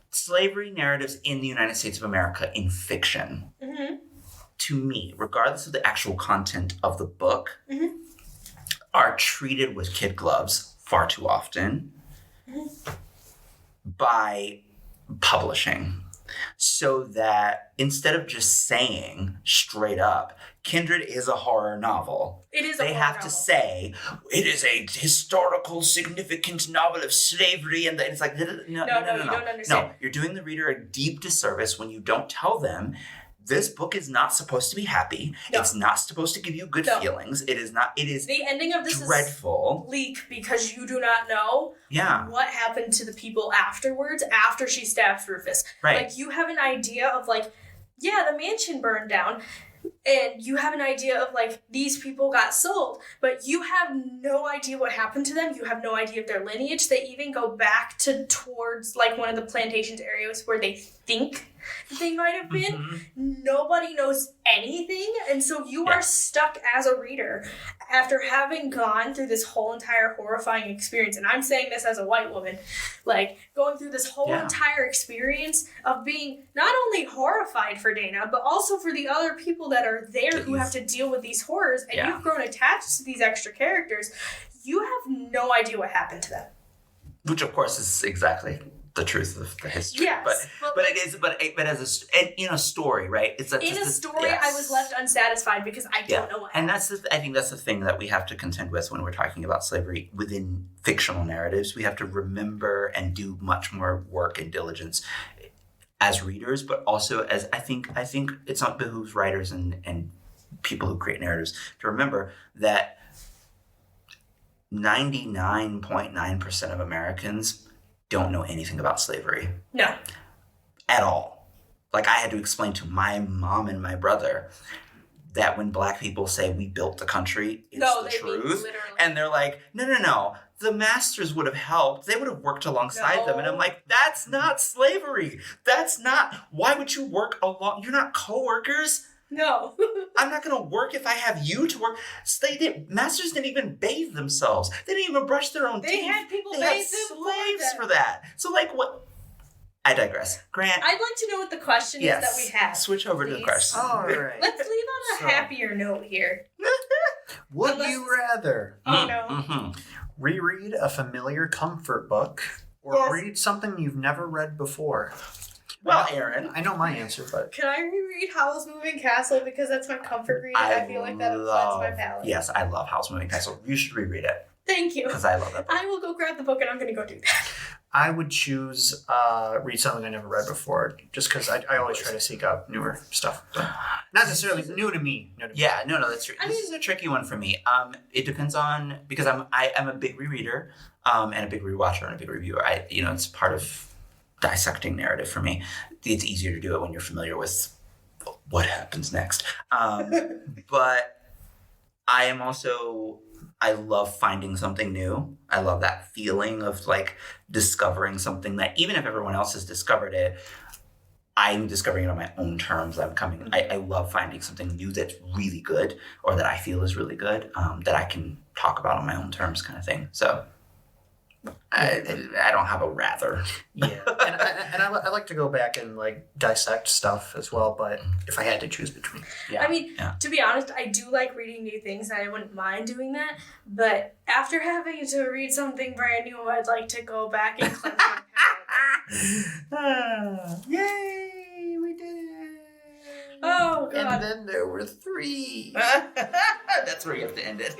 Slavery narratives in the United States of America in fiction, to me, regardless of the actual content of the book, are treated with kid gloves far too often by publishing. So that instead of just saying straight up, Kindred is a horror novel. They have to say, it is a historical, significant novel of slavery. And it's like, no. You don't understand. No, you're doing the reader a deep disservice when you don't tell them this book is not supposed to be happy. No. It's not supposed to give you good feelings. It is not. It is the ending of this dreadful. Is bleak because you do not know what happened to the people afterwards, after she stabs Rufus. Right. Like, you have an idea of the mansion burned down. And you have an idea of, these people got sold, but you have no idea what happened to them. You have no idea of their lineage. They even go back towards, one of the plantations areas where they think they might have been. Mm-hmm. Nobody knows anything. And so you are stuck as a reader after having gone through this whole entire horrifying experience. And I'm saying this as a white woman, going through this whole entire experience of being not only horrified for Dana, but also for the other people that are there who have to deal with these horrors. And you've grown attached to these extra characters. You have no idea what happened to them. Which, of course, is exactly the truth of the history. Yes, but it is, but as a story, right? It's in a story, yes. I was left unsatisfied because I don't know what happened. And I think that's the thing that we have to contend with when we're talking about slavery within fictional narratives. We have to remember and do much more work and diligence as readers, but also as I think it's not behooves writers and people who create narratives to remember that 99.9% of Americans don't know anything about slavery. No. At all. Like, I had to explain to my mom and my brother that when Black people say we built the country, it's the truth. And they're like, no. The masters would have helped. They would have worked alongside them. And I'm like, that's not slavery. That's not. Why would you work along? You're not co-workers. No. I'm not going to work if I have you to work. Masters didn't even bathe themselves. They didn't even brush their own teeth. They had people bathe them slaves for that. So, like, what? I digress. Grant. I'd like to know what the question is that we have. Switch over to the question. All right. Let's leave on a happier note here. Would you rather Mm-hmm. reread a familiar comfort book or read something you've never read before? Well, Aaron. I know my answer, but... Can I reread Howl's Moving Castle because that's my comfort read? I feel like that applies my palate. Yes, I love Howl's Moving Castle. You should reread it. Thank you. Because I love that book. I will go grab the book and I'm going to go do that. I would choose read something I never read before, just because I always try to seek out newer stuff. But not necessarily new to me. Yeah, no, that's true. This is a tricky one for me. It depends on, because I'm a big rereader and a big rewatcher and a big reviewer. It's part of dissecting narrative for me. It's easier to do it when you're familiar with what happens next. But I am also... I love finding something new. I love that feeling of like discovering something that even if everyone else has discovered it, I'm discovering it on my own terms. I love finding something new that's really good or that I feel is really good that I can talk about on my own terms kind of thing. So I don't have a rather. Yeah. And I like to go back and like dissect stuff as well, but if I had to choose between. Yeah. I mean, to be honest, I do like reading new things and I wouldn't mind doing that. But after having to read something brand new, I'd like to go back and cleanse my palate. Yay, we did it. Oh, God. And then there were 3. That's where you have to end it.